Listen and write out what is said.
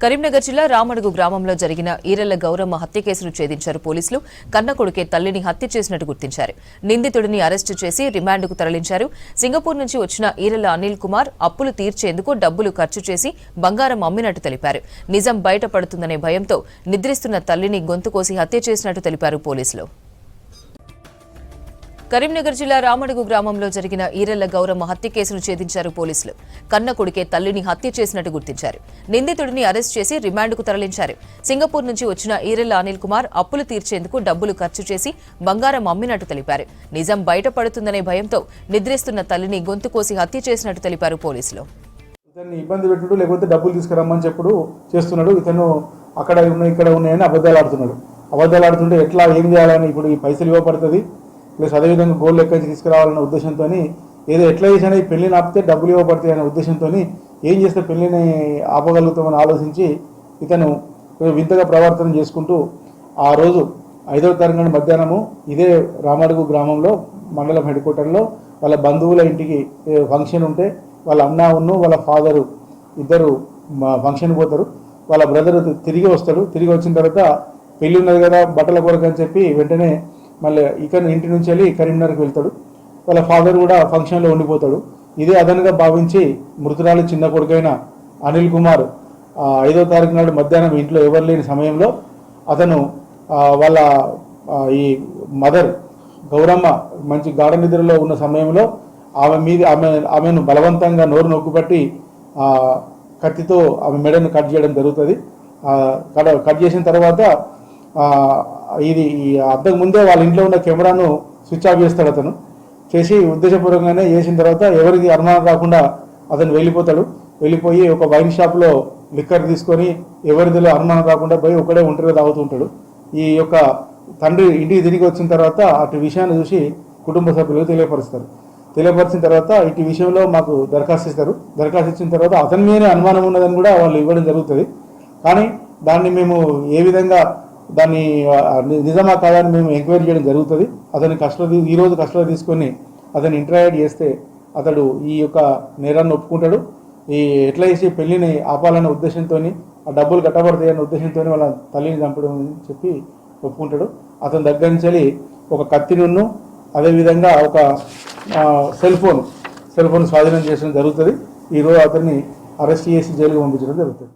కరీంనగర్ జిల్లా రామడుగు గ్రామంలో జరిగిన ఈరెళ్ల గౌరమ్మ హత్య కేసును ఛేదించారు పోలీసులు. కన్న కొడుకే తల్లిని హత్య చేసినట్టు గుర్తించారు. నిందితుడిని అరెస్టు చేసి రిమాండ్కు తరలించారు. సింగపూర్ నుంచి వచ్చిన ఈరెళ్ల అనిల్ కుమార్ అప్పులు తీర్చేందుకు డబ్బులు ఖర్చు చేసి బంగారం అమ్మినట్టు తెలిపారు. నిజం బయటపడుతుందనే భయంతో నిద్రిస్తున్న తల్లిని గొంతు కోసి హత్య చేసినట్టు తెలిపారు పోలీసులు. కరీంనగర్ జిల్లా రామడుగు గ్రామంలో జరిగిన ఈరెళ్ల గౌరమ్మ హత్య కేసును ఛేదించారు పోలీసులు. కన్న కొడుకే తల్లిని హత్య చేసినట్టు గుర్తించారు. నిందితుడిని అరెస్ట్ చేసి రిమాండ్కు తరలించారు. సింగపూర్ నుంచి వచ్చిన ఈరెళ్ల అనిల్ కుమార్ అప్పులు తీర్చేందుకు డబ్బులు ఖర్చు చేసి బంగారం అమ్మినట్టు తెలిపారు. నిజం బయటపడుతుందనే భయంతో నిద్రిస్తున్న తల్లిని గొంతు కోసి హత్య చేసినట్టు తెలిపారు పోలీసులు. ఇతన్ని ఇబ్బంది పెట్టుడు లేకపోతే డబ్బులు తీసుకురమ్మని చెప్పుడు చేస్తున్నాడు. ఇతను అక్కడ ఉన్నాయి ఇక్కడ ఉన్నాయని అబద్ధాలు ఆడుతున్నాడు. అబద్ధాలు ఆడుతుంటే ఎట్లా ఏం చేయాలని ఇప్పుడు ఈ పైసలు ఇవ్వబడుతుంది ప్లస్ అదేవిధంగా గోల్డ్ లెక్క తీసుకురావాలన్న ఉద్దేశంతో ఏదో ఎట్లా చేసినా ఈ పెళ్లిని ఆపితే డబ్బులు ఇవ్వబడతాయి అనే ఉద్దేశంతో ఏం చేస్తే పెళ్లిని ఆపగలుగుతామని ఆలోచించి ఇతను వింతగా ప్రవర్తన చేసుకుంటూ ఆ రోజు 5వ తారీఖు మధ్యాహ్నము ఇదే రామడుగు గ్రామంలో మండలం హెడ్ క్వార్టర్లో వాళ్ళ బంధువుల ఇంటికి ఫంక్షన్ ఉంటే వాళ్ళ అన్న వాళ్ళ ఫాదరు ఇద్దరు ఫంక్షన్ పోతారు. వాళ్ళ బ్రదర్ తిరిగి వస్తాడు. తిరిగి వచ్చిన తర్వాత పెళ్లి ఉన్నది కదా బట్టల కొరకు అని చెప్పి వెంటనే మళ్ళీ ఇక్కడ ఇంటి నుంచి వెళ్ళి కరీంనగర్కి వెళ్తాడు. వాళ్ళ ఫాదర్ కూడా ఫంక్షన్లో ఉండిపోతాడు. ఇదే అదనంగా భావించి మృతురాలు చిన్న కొడుకైన అనిల్ కుమార్ 5వ తారీఖు నాడు మధ్యాహ్నం ఇంట్లో ఎవరు లేని సమయంలో అతను వాళ్ళ ఈ మదర్ గౌరమ్మ మంచి గాఢ నిద్రలో ఉన్న సమయంలో ఆమెను బలవంతంగా నోరు నొక్కుపట్టి కత్తితో ఆమె మెడను కట్ చేయడం జరుగుతుంది. కట్ చేసిన తర్వాత ఇది అంతకు ముందే వాళ్ళ ఇంట్లో ఉన్న కెమెరాను స్విచ్ ఆఫ్ చేస్తాడు. అతను చేసి ఉద్దేశపూర్వకంగానే చేసిన తర్వాత ఎవరికి అనుమానం రాకుండా అతను వెళ్ళిపోయి ఒక వైన్ షాప్లో లిక్కర్ తీసుకొని ఎవరిదిలో అనుమానం రాకుండా పోయి ఒకడే ఒంటరిగా తాగుతుంటాడు. ఈ యొక్క తండ్రి ఇంటికి తిరిగి వచ్చిన తర్వాత అటు విషయాన్ని చూసి కుటుంబ సభ్యులకు తెలియపరిచిన తర్వాత ఇటు విషయంలో మాకు దరఖాస్తు ఇస్తారు. దరఖాస్తు ఇచ్చిన తర్వాత అతని మీదనే అనుమానం ఉన్నదని కూడా వాళ్ళు ఇవ్వడం జరుగుతుంది. కానీ దాన్ని మేము ఏ విధంగా దాన్ని నిజమా కాదని మేము ఎంక్వైరీ చేయడం జరుగుతుంది. అతని ఈరోజు కస్టడీ తీసుకొని అతన్ని ఇంటరాగేట్ చేస్తే అతడు ఈ యొక్క నేరాన్ని ఒప్పుకుంటాడు. ఎట్లా చేసి పెళ్లిని ఆపాలనే ఉద్దేశంతో ఆ డబ్బులు కట్టబడతాయనే ఉద్దేశంతో వాళ్ళ తల్లిని చంపడం అని చెప్పి ఒప్పుకుంటాడు. అతని దగ్గర నుంచి ఒక కత్తిను అదేవిధంగా ఒక సెల్ ఫోన్ స్వాధీనం చేయడం జరుగుతుంది. ఈరోజు అతన్ని అరెస్ట్ చేసి జైలుకు పంపించడం జరుగుతుంది.